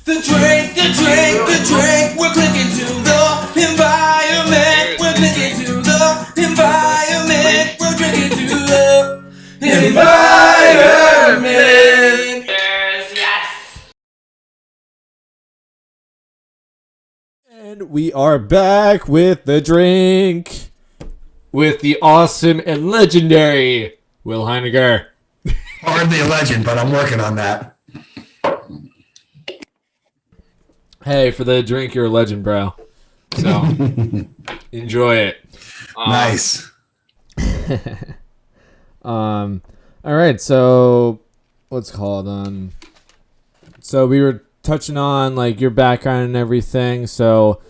The drink, we're clicking to the environment. We're clicking to the environment. We're drinking to the environment. Yes. And we are back with the drink with the awesome and legendary Will Heyniger. Hardly a legend, but I'm working on that. Hey, for the drink, you're a legend, bro. So, enjoy it. Nice. All right, so what's it called? So we were touching on like your background and everything. So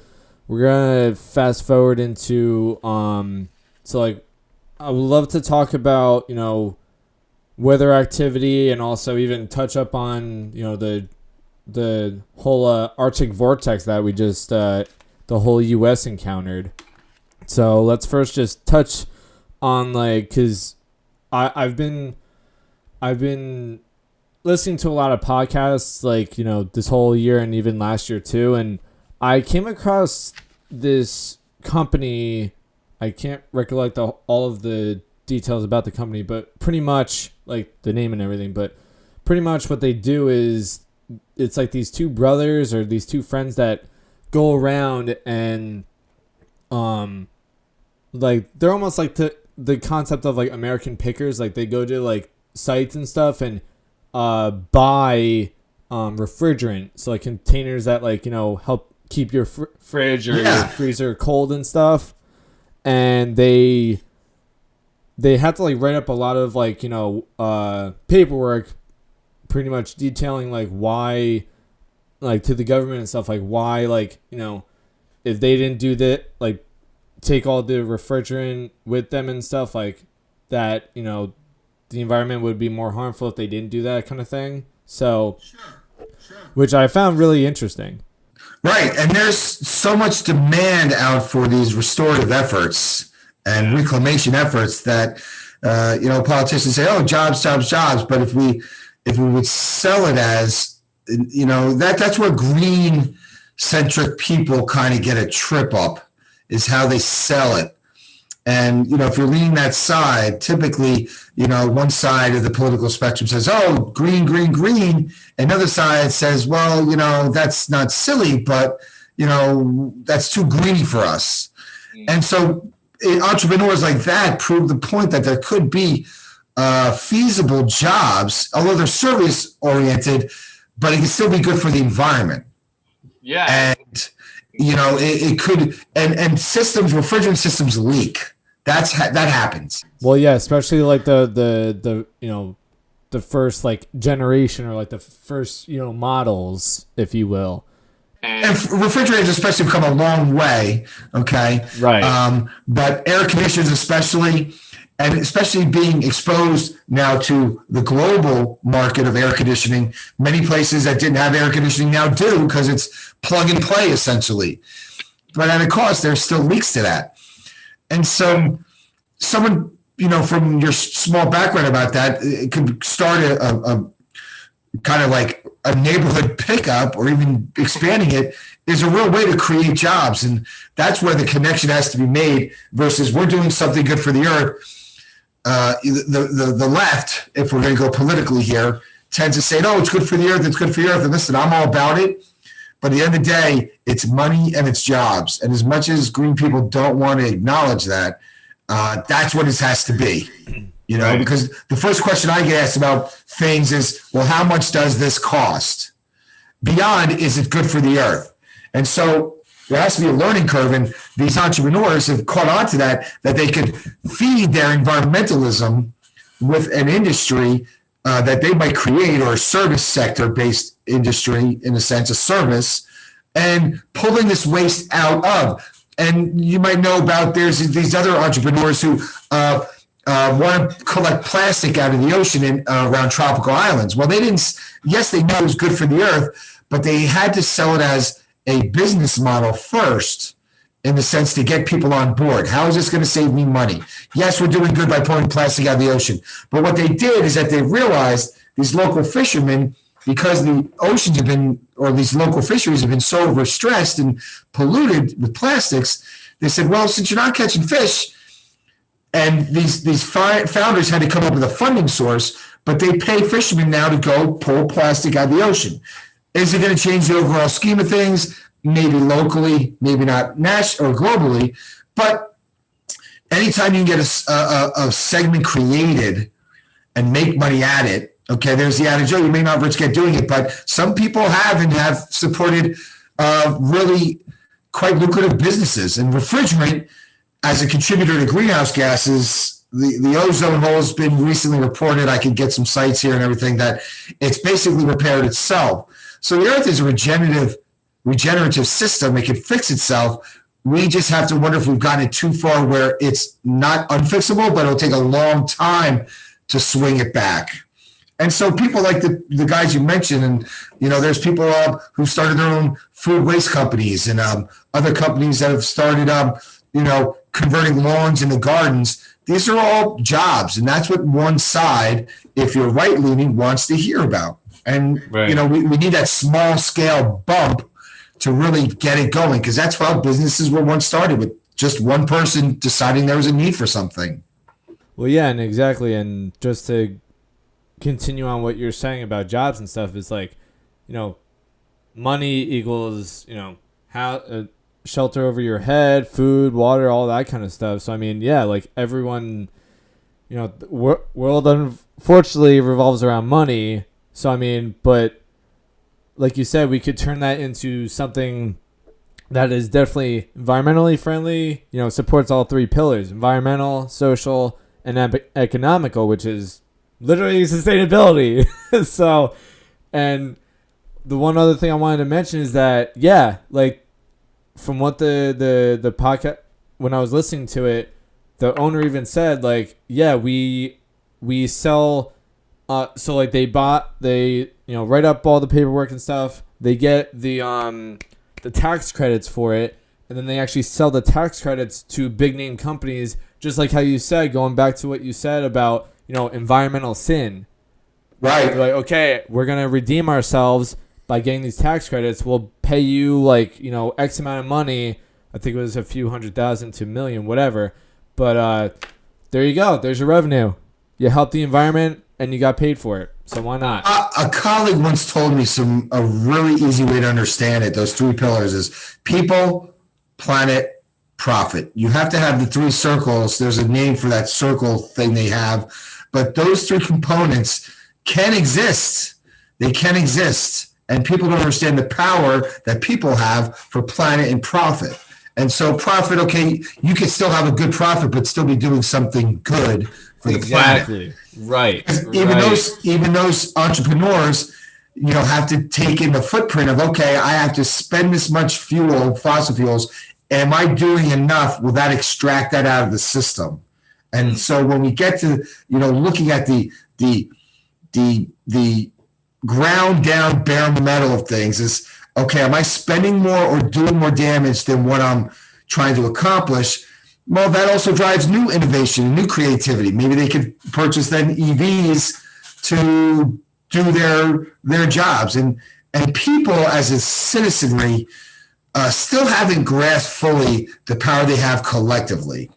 we're gonna fast forward into so like I would love to talk about weather activity and also even touch up on the whole Arctic vortex that we just the whole U.S. encountered. So let's first just touch on because I've been listening to a lot of podcasts this whole year and even last year too, and I came across this company. I can't recollect all of the details about the company, but pretty much like the name and everything. But pretty much what they do is it's like these two brothers or these two friends that go around and like they're almost like the concept of like American pickers. Like they go to like sites and stuff and buy refrigerant, so like containers that help keep your fridge or your freezer cold and stuff. And they have to like write up a lot of paperwork, pretty much detailing like why, like to the government and stuff, like why if they didn't do that, like take all the refrigerant with them and stuff like that, the environment would be more harmful if they didn't do that kind of thing. So, sure. Which I found really interesting. Right, and there's so much demand out for these restorative efforts and reclamation efforts that politicians say, "Oh, jobs," but if we would sell it as that's where green centric people kind of get a trip up, is how they sell it. And if you're leaning that side, typically one side of the political spectrum says, "Oh, green," another side says, "Well, that's not silly, but that's too greeny for us." And so entrepreneurs like that prove the point that there could be feasible jobs, although they're service oriented, but it can still be good for the environment. Yeah. And it could, and refrigerant systems leak. That happens. Well, yeah, especially like the first like generation or like the first models, if you will. And refrigerators especially have come a long way. Okay. Right. But air conditioners especially being exposed now to the global market of air conditioning. Many places that didn't have air conditioning now do, because it's plug and play essentially. But at a cost, there's still leaks to that. And so someone, from your small background about that, it could start a kind of like a neighborhood pickup, or even expanding it is a real way to create jobs. And that's where the connection has to be made versus we're doing something good for the earth. The left, if we're going to go politically here, tends to say, "No, it's good for the earth. It's good for the earth." And listen, I'm all about it. But at the end of the day, it's money and it's jobs. And as much as green people don't want to acknowledge that, that's what it has to be. Right. Because the first question I get asked about things is, well, how much does this cost? Beyond, is it good for the earth? And so there has to be a learning curve, and these entrepreneurs have caught on to that they could feed their environmentalism with an industry that they might create, or a service sector based industry, in a sense, a service, and pulling this waste out of. And you might know about there's these other entrepreneurs who want to collect plastic out of the ocean around tropical islands. Well, they didn't. Yes, they know it was good for the earth, but they had to sell it as a business model first, in the sense to get people on board. How is this going to save me money? Yes, we're doing good by pulling plastic out of the ocean. But what they did is that they realized these local fishermen because the oceans have been, or these local fisheries have been so overstressed and polluted with plastics, they said, well, since you're not catching fish, and these founders had to come up with a funding source, but they pay fishermen now to go pull plastic out of the ocean. Is it going to change the overall scheme of things? Maybe locally, maybe not nationally or globally, but anytime you can get a segment created and make money at it, okay, there's the adage, oh, you may not rich get doing it, but some people have and have supported really quite lucrative businesses. And refrigerant, as a contributor to greenhouse gases, the ozone hole has been recently reported. I could get some sites here and everything that it's basically repaired itself. So the Earth is a regenerative system. It can fix itself. We just have to wonder if we've gotten it too far where it's not unfixable, but it'll take a long time to swing it back. And so people like the guys you mentioned, and there's people who started their own food waste companies, and other companies that have started converting lawns into gardens. These are all jobs, and that's what one side, if you're right leaning, wants to hear about. And right. We need that small scale bump to really get it going, because that's how businesses were once started, with just one person deciding there was a need for something. Well, yeah, and exactly, and just to continue on what you're saying about jobs and stuff, is like, money equals, how shelter over your head, food, water, all that kind of stuff. So I mean, yeah, like everyone, the world unfortunately revolves around money. So I mean, but like you said, we could turn that into something that is definitely environmentally friendly, supports all three pillars: environmental, social, and economical, which is literally sustainability. So, and the one other thing I wanted to mention is that, yeah, like from what the podcast, when I was listening to it, the owner even said, like, yeah, we sell, so like they write up all the paperwork and stuff. They get the tax credits for it, and then they actually sell the tax credits to big name companies, just like how you said, going back to what you said about, environmental sin. Right. They're like, okay, we're going to redeem ourselves by getting these tax credits. We'll pay you like, X amount of money. I think it was a few $100,000 to $1 million, whatever. But there you go. There's your revenue. You helped the environment and you got paid for it. So why not? A colleague once told me a really easy way to understand it. Those three pillars is people, planet, profit. You have to have the three circles. There's a name for that circle thing they have. But those three components can exist. They can exist. And people don't understand the power that people have for planet and profit. And so profit, okay, you can still have a good profit, but still be doing something good for the planet. Right. Even those entrepreneurs, have to take in the footprint of, okay, I have to spend this much fuel, fossil fuels. Am I doing enough? Will that extract that out of the system? And so when we get to, looking at the ground down bare metal of things is, okay, am I spending more or doing more damage than what I'm trying to accomplish? Well, that also drives new innovation and new creativity. Maybe they could purchase then EVs to do their jobs. And people as a citizenry still haven't grasped fully the power they have collectively.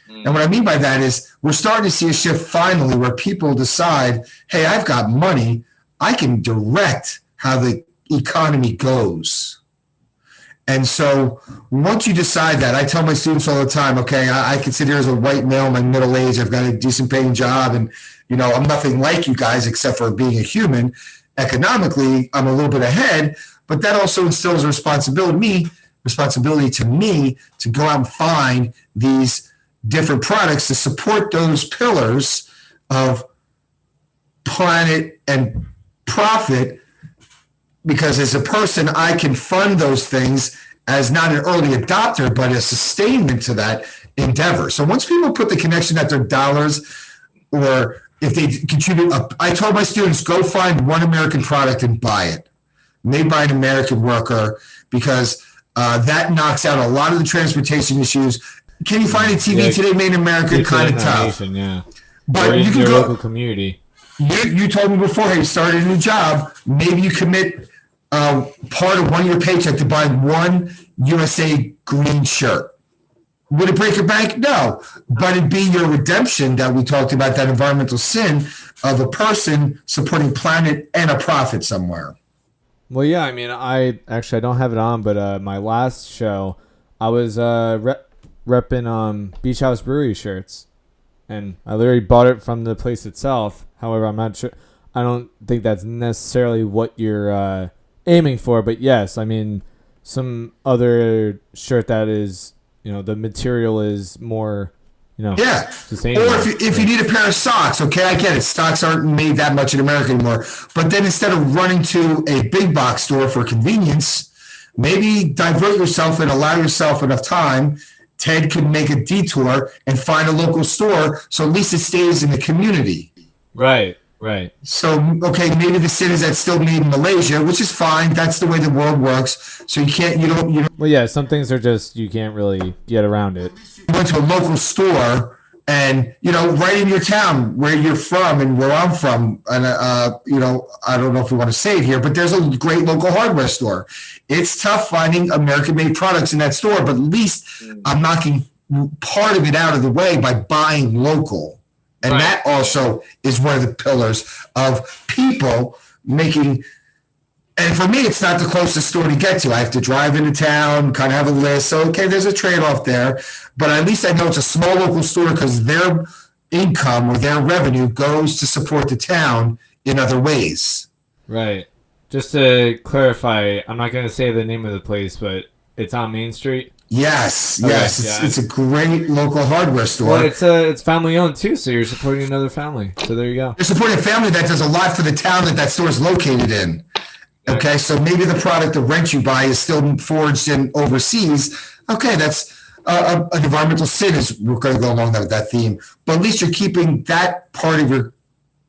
And what I mean by that is we're starting to see a shift finally where people decide, hey, I've got money. I can direct how the economy goes. And so once you decide that, I tell my students all the time, okay, I can sit here as a white male in my middle age. I've got a decent paying job and, I'm nothing like you guys except for being a human. Economically, I'm a little bit ahead, but that also instills a responsibility to me to go out and find these different products to support those pillars of planet and profit, because as a person, I can fund those things as not an early adopter, but a sustainment to that endeavor. So once people put the connection at their dollars, or if they contribute, I told my students, go find one American product and buy it. Made by an American worker, because that knocks out a lot of the transportation issues. Can you find a TV today made in America? Kind of tough. Nation, yeah. But or you in can your go local community. You told me before you started a new job, maybe you commit part of one of your paycheck to buy one USA green shirt. Would it break your bank? No. But it'd be your redemption that we talked about, that environmental sin of a person supporting planet and a profit somewhere. Well, yeah, I mean, I don't have it on, but my last show, I was repping Beach House Brewery shirts, and I literally bought it from the place itself. However, I'm not sure. I don't think that's necessarily what you're aiming for, but yes, I mean, some other shirt that is, the material is more, Yeah. sustainable. Or if you need a pair of socks, okay, I get it. Socks aren't made that much in America anymore. But then instead of running to a big box store for convenience, maybe divert yourself and allow yourself enough time. Ted could make a detour and find a local store, so at least it stays in the community. Right. So, okay, maybe the sin is that's still made in Malaysia, which is fine. That's the way the world works. So you don't. Well, yeah, some things are just, you can't really get around it. You went to a local store and, right in your town where you're from and where I'm from. And, I don't know if we want to say it here, but there's a great local hardware store. It's tough finding American made products in that store, but at least I'm knocking part of it out of the way by buying local. And Right. that also is one of the pillars of people making. And for me, it's not the closest store to get to. I have to drive into town, kind of have a list. So, okay, there's a trade-off there. But at least I know it's a small local store because their income or their revenue goes to support the town in other ways. Right. Just to clarify, I'm not going to say the name of the place, but it's on Main Street. Yes, Okay, yes. yeah. It's a great local hardware store. Well, it's family owned too, so you're supporting another family. So there you go. You're supporting a family that does a lot for the town that store is located in. Okay, so maybe the product, the rent you buy, is still forged in overseas. Okay, that's an environmental sin. We're going to go along with that theme, but at least you're keeping that part of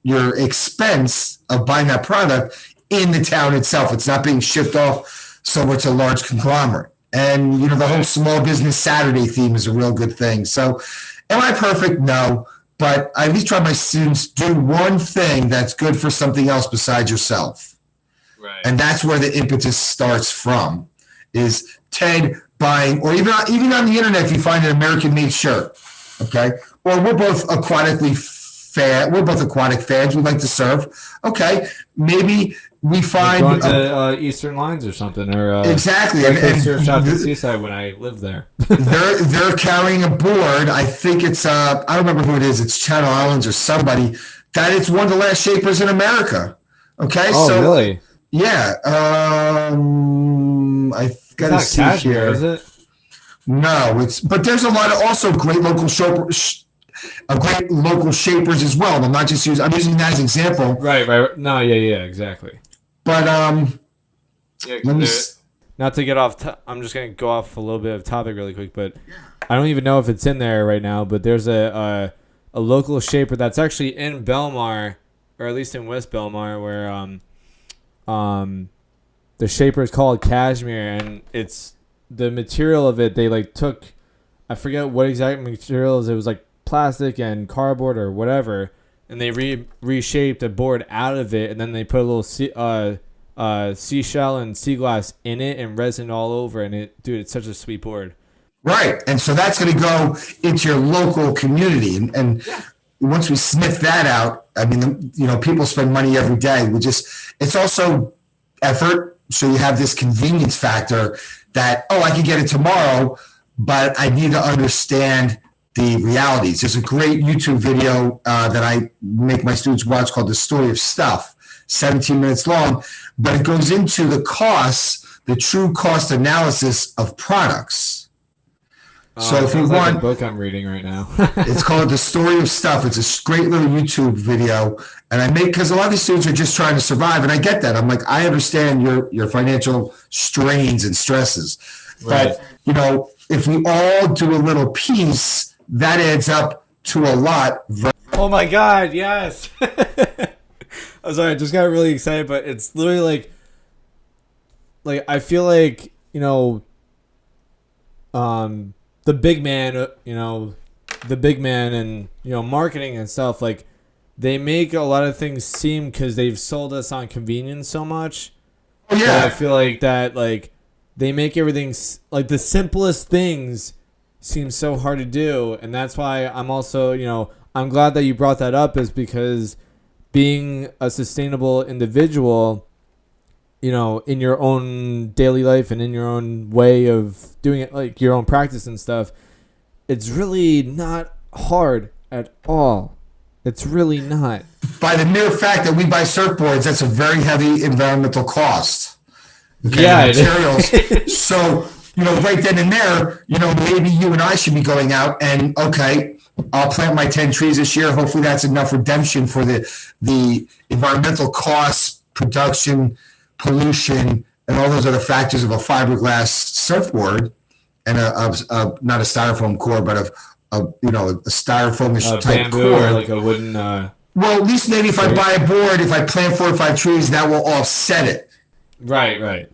your expense of buying that product in the town itself. It's not being shipped off somewhere to a large conglomerate. And the whole small business Saturday theme is a real good thing. So, am I perfect? No, but I at least try my students do one thing that's good for something else besides yourself. Right. And that's where the impetus starts from, is Ted buying, or even on the internet, if you find an American-made shirt, okay? Or we're both aquatic fans. We like to surf. Okay, maybe we find going to Eastern Lines or something, or exactly. and surf shop at Seaside when I lived there. they're carrying a board. I think it's I don't remember who it is. It's Channel Islands or somebody. That it's one of the last shapers in America. Okay, Oh, so really? yeah, I gotta It's see not cashmere, here. is it? No, but there's a lot of also great local shapers as well. I'm not just I'm using that as an example. Right. No, yeah, exactly. But Yeah, let me. not to get off. I'm just gonna go off a little bit of topic really quick, but I don't even know if it's in there right now. But there's a local shaper that's actually in Belmar, or at least in West Belmar, where the shaper is called Cashmere, and it's the material of it. They took, I forget what exact materials. It was plastic and cardboard or whatever, and they reshaped a board out of it, and then they put a little seashell and sea glass in it and resin all over, and it's such a sweet board. Right. And so that's going to go into your local community. And once we sniff that out, I mean, people spend money every day. It's also effort. So you have this convenience factor that, I can get it tomorrow, but I need to understand the realities. There's a great YouTube video that I make my students watch called The Story of Stuff, 17 minutes long, but it goes into the costs, the true cost analysis of products. So if you want a book I'm reading right now. it's called The Story of Stuff. It's a great little YouTube video. And I make, because a lot of these students are just trying to survive. And I get that. I'm like, I understand your financial strains and stresses. Right. But, if we all do a little piece, that adds up to a lot. Oh my God, yes. I'm sorry, I just got really excited, but it's literally I feel like, the big man, and, marketing and stuff, they make a lot of things seem, because they've sold us on convenience so much. Oh, But I yeah. feel like that, like, they make everything, like, the simplest things seem so hard to do. And that's why I'm also, I'm glad that you brought that up, is because being a sustainable individual, in your own daily life and in your own way of doing it, like your own practice and stuff, it's really not hard at all. It's really not. By the mere fact that we buy surfboards, that's a very heavy environmental cost. Okay, Yeah, the materials. So, right then and there, maybe you and I should be going out and, okay, I'll plant my 10 trees this year. Hopefully that's enough redemption for the environmental costs, production, pollution, and all those other factors of a fiberglass surfboard and not a styrofoam core, but a styrofoamish type Bamboo core. or like a wooden. Well, at least maybe if I buy a board, if I plant 4 or 5 trees, that will offset it. Right.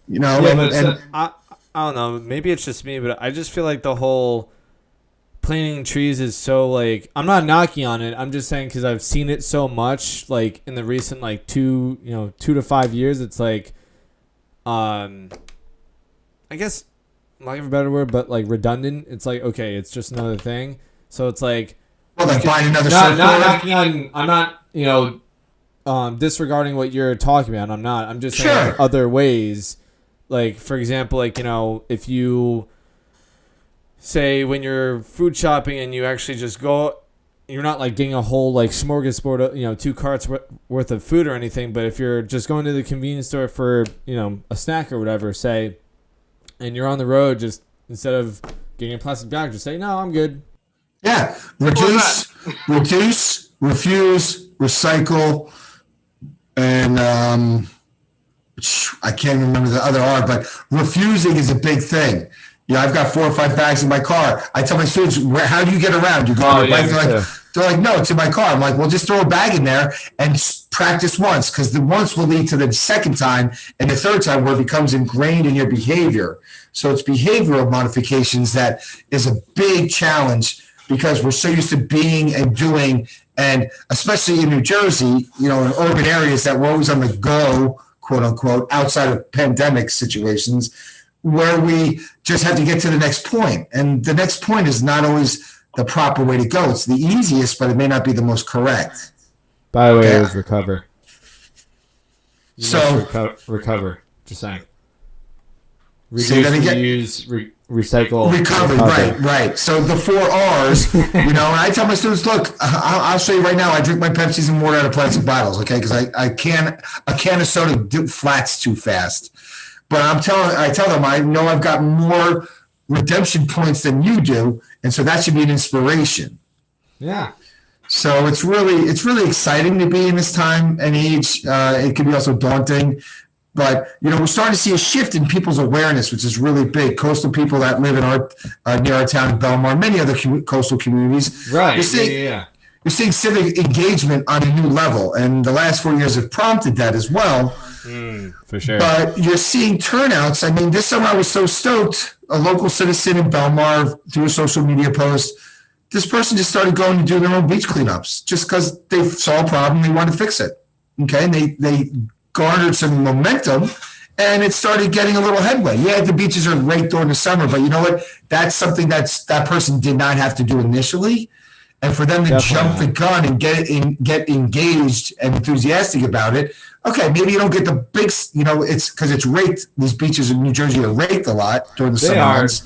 Yeah, But I don't know. Maybe it's just me, but I just feel like the whole planting trees is so, like, I'm not knocking on it. I'm just saying, because I've seen it so much, like, in the recent, like, 2 to 5 years. It's like, I guess, lack of a better word, but like redundant. It's like, okay, it's just another thing. So it's like, well, like buying another not surfboard. knocking on. I'm not, disregarding what you're talking about. I'm not. I'm just saying Sure. other ways. Like, for example, like, if you say when you're food shopping and you actually just go, you're not like getting a whole like smorgasbord, 2 carts worth of food or anything. But if you're just going to the convenience store for, a snack or whatever, say, and you're on the road, just instead of getting a plastic bag, just say, no, I'm good. Yeah, reduce, refuse, recycle, and I can't remember the other R, but refusing is a big thing. I've got 4 or 5 bags in my car. I tell my students, how do you get around? You go on your bike? They're like, no, it's in my car. I'm like, well, just throw a bag in there and practice once, because the once will lead to the second time and the third time where it becomes ingrained in your behavior. So it's behavioral modifications that is a big challenge, because we're so used to being and doing, and especially in New Jersey, in urban areas that we're always on the go, quote unquote, outside of pandemic situations, where we just have to get to the next point. And the next point is not always the proper way to go. It's the easiest, but it may not be the most correct. By the way, it was recover. So recover. Just saying. Say that again? Reuse, recycle, recover. Right. So the 4 R's, and I tell my students, look, I'll show you right now. I drink my Pepsis and water out of plastic bottles, okay? Because a can of soda flats too fast. But I tell them, I know I've got more redemption points than you do, and so that should be an inspiration. Yeah. So it's really exciting to be in this time and age. It can be also daunting. But, we're starting to see a shift in people's awareness, which is really big. Coastal people that live in near our town in Belmar, many other coastal communities. Right. You're seeing civic engagement on a new level. And the last 4 years have prompted that as well. For sure. But you're seeing turnouts. I mean, this summer I was so stoked. A local citizen in Belmar, through a social media post, this person just started going to do their own beach cleanups just because they saw a problem, they wanted to fix it. Okay, and they garnered some momentum, and it started getting a little headway. Yeah, the beaches are great during the summer, but you know what? That's something that person did not have to do initially. And for them to jump the gun and get engaged and enthusiastic about it, okay, maybe you don't get the big, it's because it's raked. These beaches in New Jersey are raked a lot during the summer months.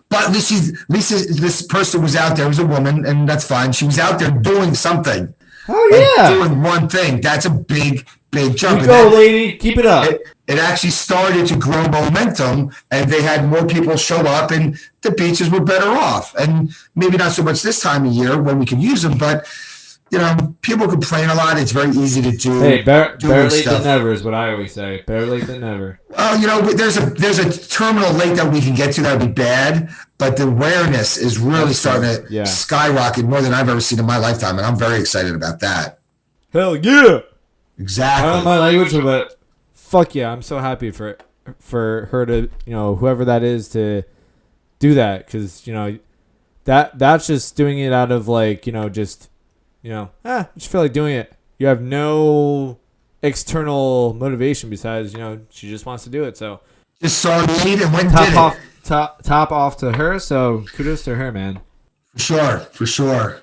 But at least this person was out there. It was a woman, and that's fine. She was out there doing something. Oh, yeah. Doing one thing. That's a big jump. You go, lady. Keep it up. It actually started to grow momentum, and they had more people show up, and the beaches were better off. And maybe not so much this time of year when we can use them, but people complain a lot. It's very easy to do. Hey, better late than never is what I always say. Better late than never. There's a terminal late that we can get to that would be bad, but the awareness is really starting to skyrocket more than I've ever seen in my lifetime, and I'm very excited about that. Hell yeah! Exactly. I don't know my language, but fuck yeah, I'm so happy for her to, whoever that is, to do that, because that's just doing it out of like, just I just feel like doing it. You have no external motivation besides, she just wants to do it. So Just saw a need and went and did it. top off to her. So kudos to her, man. For sure.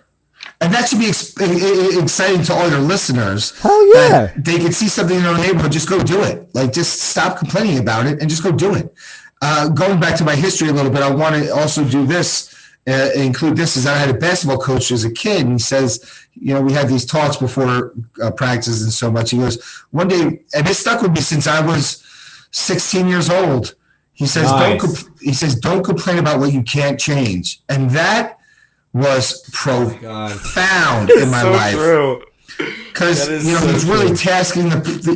And that should be exciting to all your listeners. Hell yeah. That they can see something in their neighborhood, just go do it. Like, just stop complaining about it and just go do it. Going back to my history a little bit, I want to also do this, include this, is I had a basketball coach as a kid, and he says, we had these talks before practices and so much. He goes, one day, and it stuck with me since I was 16 years old. He says, Nice. don't complain about what you can't change. And that was profound in my life. True. Because he's really tasking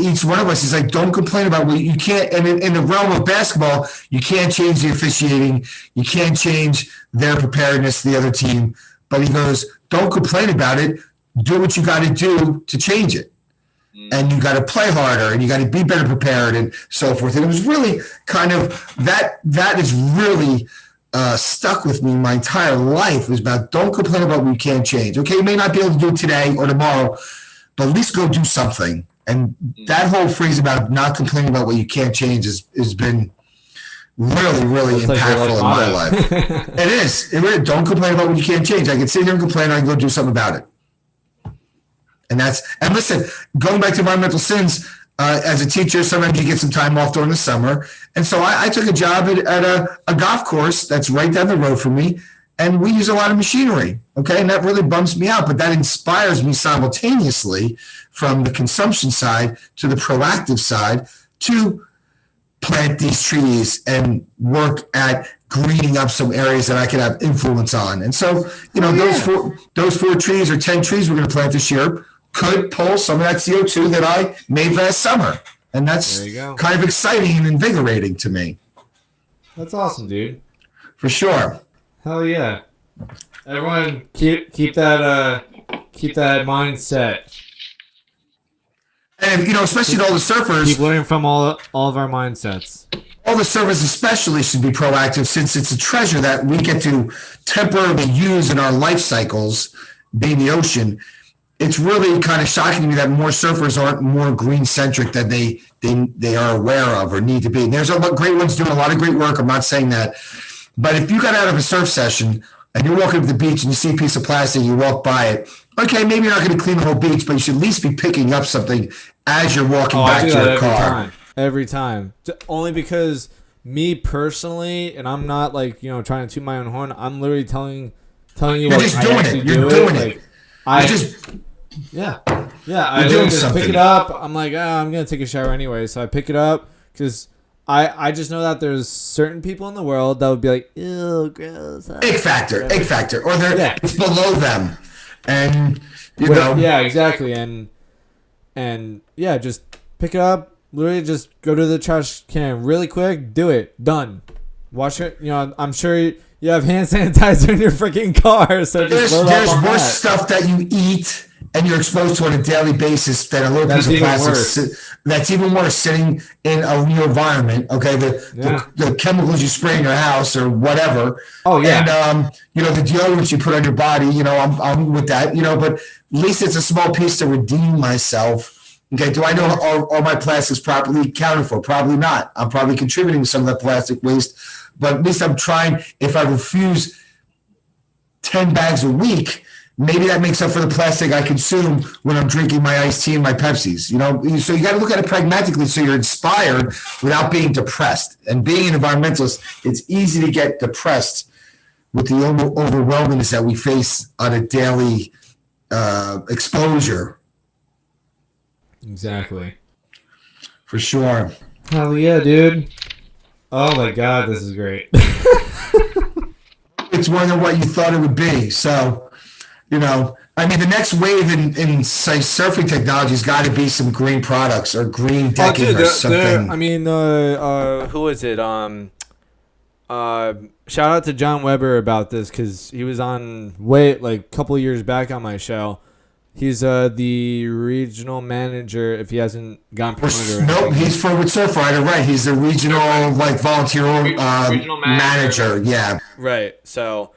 each one of us. He's like, don't complain about what you can't. And in the realm of basketball, you can't change the officiating. You can't change their preparedness, the other team. But he goes, don't complain about it. Do what you got to do to change it. And you got to play harder, and you got to be better prepared, and so forth. And it was really kind of that is really stuck with me my entire life. It was about, don't complain about what you can't change. Okay, you may not be able to do it today or tomorrow, but at least go do something. And that whole phrase about not complaining about what you can't change has been really, really impactful in my life. It is. It really, don't complain about what you can't change. I can sit here and complain, I can go do something about it. And listen, going back to environmental sins, as a teacher, sometimes you get some time off during the summer. And so I took a job at a golf course that's right down the road from me. And we use a lot of machinery. Okay. And that really bums me out, but that inspires me simultaneously from the consumption side to the proactive side to plant these trees and work at greening up some areas that I could have influence on. And so, those 4 trees or 10 trees we're going to plant this year could pull some of that CO2 that I made last summer. And that's kind of exciting and invigorating to me. That's awesome, dude. For sure. Hell yeah. Everyone keep that mindset. And, especially all the surfers. Keep learning from all of our mindsets. All the surfers especially should be proactive, since it's a treasure that we get to temporarily use in our life cycles, being the ocean. It's really kind of shocking to me that more surfers aren't more green-centric than they are aware of or need to be. And there's a lot of great ones doing a lot of great work. I'm not saying that. But if you got out of a surf session and you're walking to the beach and you see a piece of plastic, you walk by it, okay, maybe you're not going to clean the whole beach, but you should at least be picking up something as you're walking back to your car. Every time. Only because me personally, and I'm not trying to toot my own horn, I'm literally telling you what I actually do. You're doing it. I just pick it up. I'm like, I'm going to take a shower anyway. So I pick it up because I just know that there's certain people in the world that would be like, ew, gross. Egg factor. Or it's below them. And, Yeah, exactly. And just pick it up. Literally just go to the trash can really quick. Do it. Done. Wash it. I'm sure you have hand sanitizer in your freaking car. So there's worse stuff that you eat and you're exposed to on a daily basis than a little piece of plastic. That's even worse, sitting in a real environment. Okay, the chemicals you spray in your house or whatever. Oh yeah. And the deodorant you put on your body. I'm with that. But at least it's a small piece to redeem myself. Okay, do I know all my plastics properly accounted for? Probably not. I'm probably contributing to some of that plastic waste, but at least I'm trying. If I refuse 10 bags a week, maybe that makes up for the plastic I consume when I'm drinking my iced tea and my Pepsis. So you got to look at it pragmatically so you're inspired without being depressed. And being an environmentalist, it's easy to get depressed with the overwhelmingness that we face on a daily exposure. Exactly. For sure. Hell yeah, dude. Oh my God, this is great. It's more than what you thought it would be. So, the next wave in surfing technology has got to be some green products or green decking or something. Who is it? Shout out to John Weber about this because he was on a couple of years back on my show. He's the regional manager. If he hasn't gotten promoted, nope, he's with Surfrider, right? He's the regional volunteer regional manager. Yeah, right. So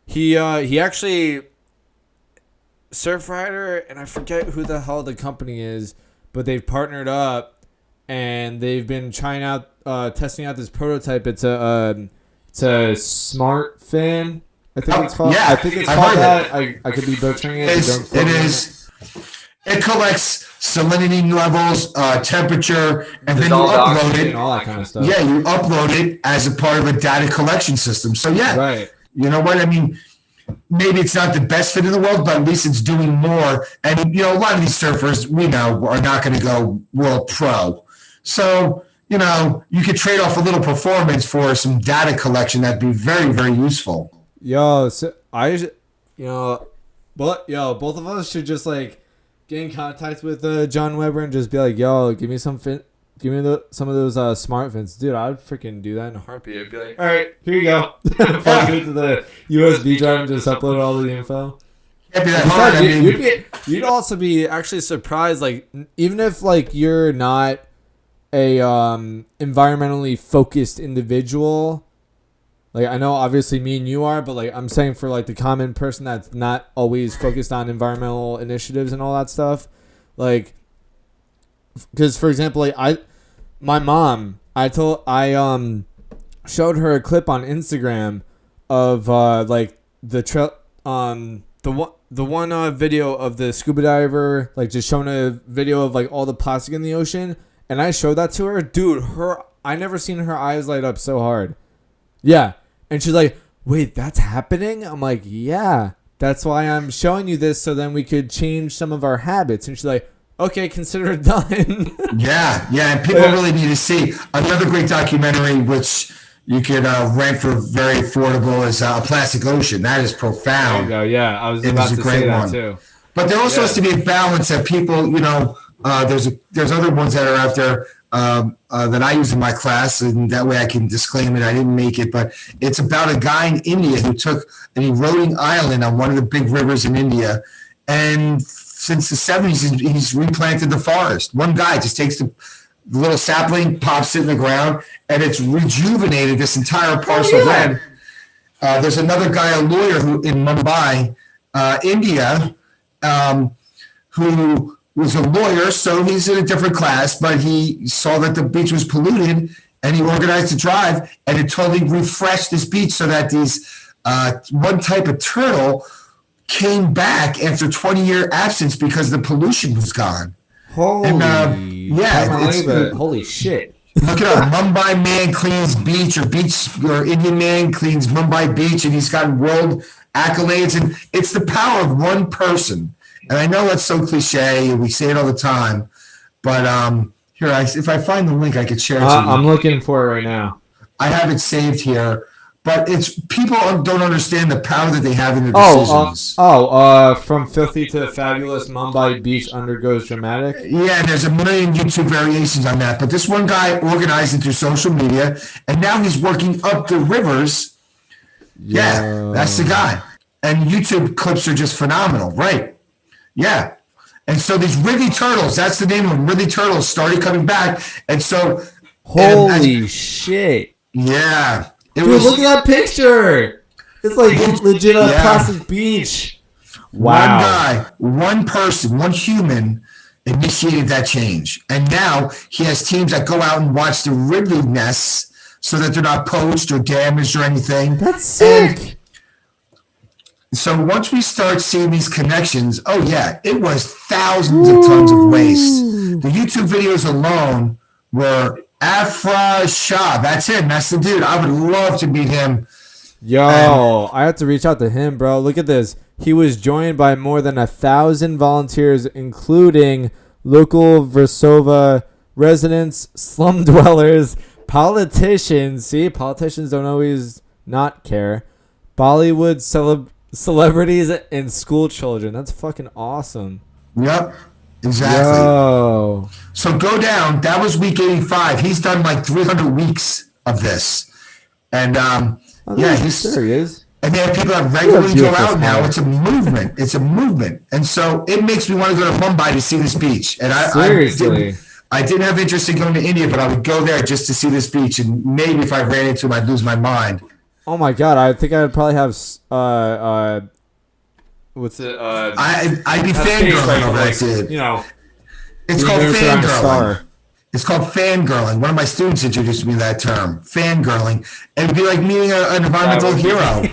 he actually Surfrider, and I forget who the hell the company is, but they've partnered up and they've been trying out, testing out this prototype. It's a smart fin. I think it's called. Yeah, I think it's I've called heard that. I could be butchering it. It is. It collects salinity levels, temperature, and then you upload it. And all that kind of stuff. Yeah, you upload it as a part of a data collection system. So yeah, Right. you know what I mean. Maybe it's not the best fit in the world, but at least it's doing more. And you know, a lot of these surfers we know are not going to go world pro. So you know, you could trade off a little performance for some data collection. That'd be very, very useful. Yo, so both of us should just like get in contact with John Weber and just be like, yo, give me some fin. Give me some of those smart fins. Dude, I'd freaking do that in a heartbeat. I'd be like, all right, here you go. Plug it into the USB drive and just upload all of the info. Can't be that hard. I mean, You'd also be actually surprised, like, even if, like, you're not a environmentally focused individual. Like, I know obviously me and you are, but, like, I'm saying for, like, the common person that's not always focused on environmental initiatives and all that stuff. Like, because, for example, like, my mom, I showed her a clip on Instagram of like the one video of the scuba diver, like just showing a video of like all the plastic in the ocean, and I showed that to her. Dude, I never seen her eyes light up so hard. Yeah, and she's like, "Wait, that's happening?" I'm like, "Yeah, that's why I'm showing you this, so then we could change some of our habits." And she's like, okay, consider it done. yeah, and people really need to see another great documentary, which you could rent for very affordable, is A Plastic Ocean. That is profound. There you go. Yeah, I was about to say that too. But there also has to be a balance that people, you know, there's other ones that are out there that I use in my class, and that way I can disclaim it. I didn't make it, but it's about a guy in India who took an eroding island on one of the big rivers in India, and since the 70s, he's replanted the forest. One guy just takes the little sapling, pops it in the ground, and it's rejuvenated this entire parcel of land. There's another guy, a lawyer in Mumbai, India, who was a lawyer, so he's in a different class, but he saw that the beach was polluted, and he organized a drive, and it totally refreshed this beach so that these one type of turtle came back after 20-year absence because the pollution was gone. Holy shit. Look it up. Mumbai man cleans beach, or Indian man cleans Mumbai beach, and he's gotten world accolades. And it's the power of one person. And I know that's so cliche, and we say it all the time. But here, if I find the link, I could share it to you. I'm looking for it right now. I have it saved here. But it's people don't understand the power that they have in their decisions. From filthy to fabulous, Mumbai Beach undergoes dramatic. Yeah, there's a million YouTube variations on that. But this one guy organized it through social media, and now he's working up the rivers. Yeah, that's the guy. And YouTube clips are just phenomenal, right? Yeah. And so these Ridley turtles, that's the name of them. Ridley turtles started coming back. And so. Holy shit. Yeah. Dude, look at that picture. It's like legit a plastic beach. Wow. One guy, one person, one human initiated that change. And now he has teams that go out and watch the Ridley nests so that they're not poached or damaged or anything. That's sick. And so once we start seeing these connections, it was thousands of tons of waste. The YouTube videos alone were Afra Shah. That's him. That's the dude. I would love to meet him. Yo, I have to reach out to him, bro. Look at this. He was joined by more than 1,000 volunteers, including local Versova residents, slum dwellers, politicians. See, politicians don't always not care. Bollywood celebrities and school children. That's fucking awesome. Yep. Exactly. Yo. So go down. That was week 85. He's done like 300 weeks of this. And he's serious. And they have people that regularly go out now. It's a movement. It's a movement. And so it makes me want to go to Mumbai to see this beach. And I didn't have interest in going to India, but I would go there just to see this beach. And maybe if I ran into him, I'd lose my mind. Oh my God. I think I would probably have what's it? I'd be That's fangirling over like, that dude. you know, It's called universe around a fangirling. star. It's called fangirling. One of my students introduced me to that term, fangirling. It would be like meeting an environmental hero.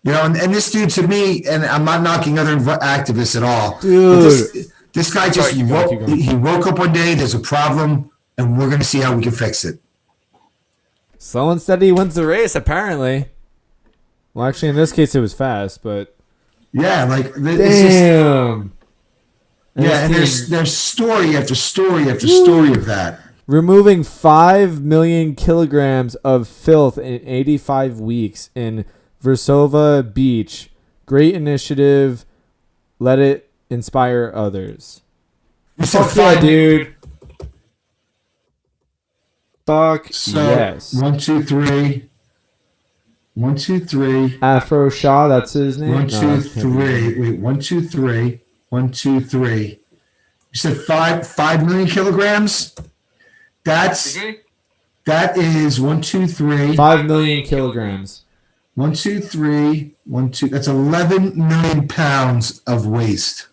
You know, and this dude to me, and I'm not knocking other activists at all. Dude. This guy just Keep going. he woke up one day, there's a problem, and we're going to see how we can fix it. Slow and steady wins the race, apparently. Well, actually, in this case, it was fast, but... Yeah, like... Damn! Yeah, and there's story after story after story of that. Removing 5 million kilograms of filth in 85 weeks in Versova Beach. Great initiative. Let it inspire others. Fuck yeah, dude. Fuck So, yes. 1, 2, 3. 1, 2, 3. Afro Shaw, that's his name? 1, 2, 3. Wait, 1, 2, 3. 1, 2, 3. You said 5 million kilograms? That is 1, 2, 3. 5 million kilograms. 1, 2, 3. 1, 2. That's 11 million pounds of waste.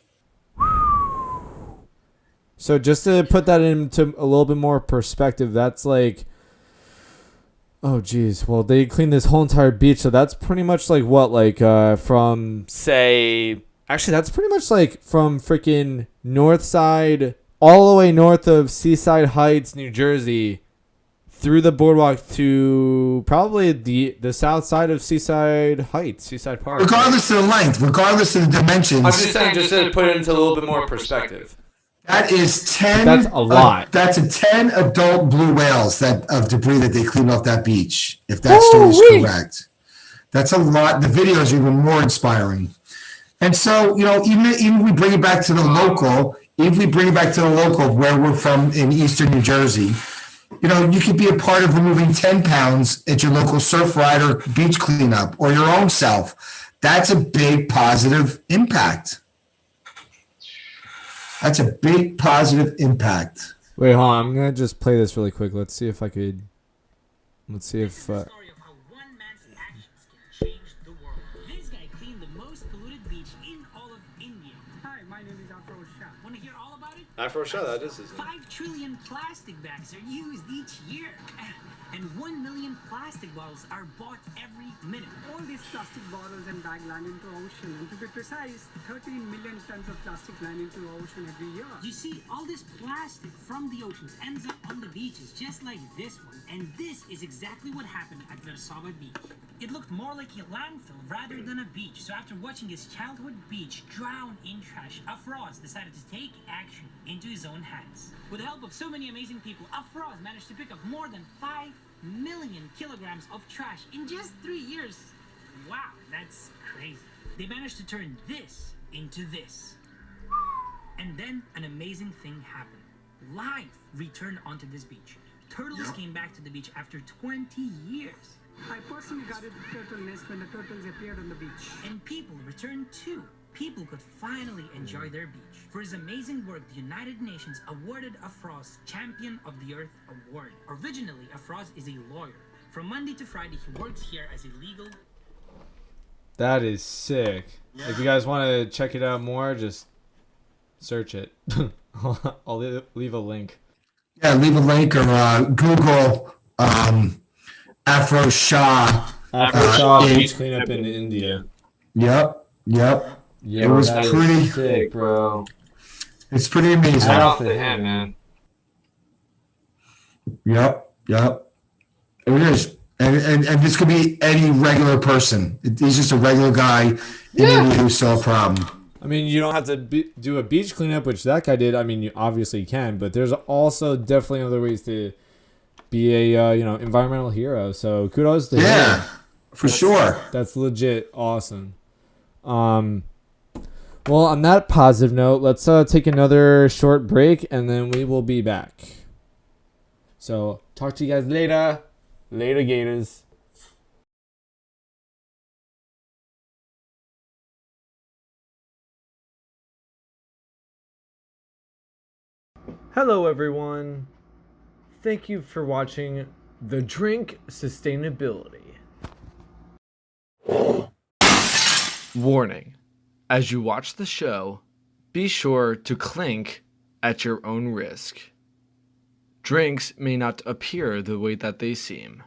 So just to put that into a little bit more perspective, that's like, oh geez, well they cleaned this whole entire beach, so that's pretty much like what, like from say, actually that's pretty much like from freaking north side all the way north of Seaside Heights, New Jersey, through the boardwalk to probably the south side of Seaside Heights, Seaside Park. Regardless of the length, regardless of the dimensions. I'm just saying, just to put it into a little bit more perspective. That is 10. That's a lot. That's a 10 adult blue whales of debris that they cleaned off that beach. If that story is correct, that's a lot. The videos are even more inspiring. And so, you know, even if we bring it back to the local, where we're from in Eastern New Jersey, you know, you could be a part of removing 10 pounds at your local Surfrider beach cleanup or your own self. That's a big positive impact. That's a big positive impact. Wait, hold on. I'm going to just play this really quick. Let's see if I could... Let's see if... Story of how one man's actions can change the world. This guy cleaned the most polluted beach in all of India. Hi, my name is Afro Shah. Want to hear all about it? Afro Shah, that is his name. 5 trillion plastic bags are used each year. And 1 million plastic bottles are bought every minute. All these plastic bottles and bags land into the ocean. And to be precise, 13 million tons of plastic land into the ocean every year. You see, all this plastic from the oceans ends up on the beaches, just like this one. And this is exactly what happened at Versova Beach. It looked more like a landfill rather than a beach. So after watching his childhood beach drown in trash, Afroz decided to take action into his own hands. With the help of so many amazing people, Afroz managed to pick up more than 5 million kilograms of trash in just 3 years. Wow, that's crazy. They managed to turn this into this. And then an amazing thing happened. Life returned onto this beach. Turtles came back to the beach after 20 years. I personally guarded the turtle nest when the turtles appeared on the beach. And people returned too. People could finally enjoy their beach. For his amazing work, the United Nations awarded Afroz Champion of the Earth Award. Originally, Afroz is a lawyer. From Monday to Friday, he works here as a legal... That is sick. Yeah. If you guys want to check it out more, just search it. I'll leave a link. Yeah, leave a link or Google Afro Shah. Afro Shah beach cleanup in India. Yep. Yeah, it was pretty sick, bro. It's pretty amazing. Shout out to him, man. Yep. It is. And this could be any regular person. He's just a regular guy in India who saw a problem. I mean, you don't have to do a beach cleanup, which that guy did. I mean, you obviously can, but there's also definitely other ways to be a environmental hero. So kudos to him. Yeah, for sure. That's legit awesome. Well, on that positive note, let's take another short break, and then we will be back. So, talk to you guys later. Later, Gators. Hello, everyone. Thank you for watching The Drink Sustainability. Warning: as you watch the show, be sure to clink at your own risk. Drinks may not appear the way that they seem.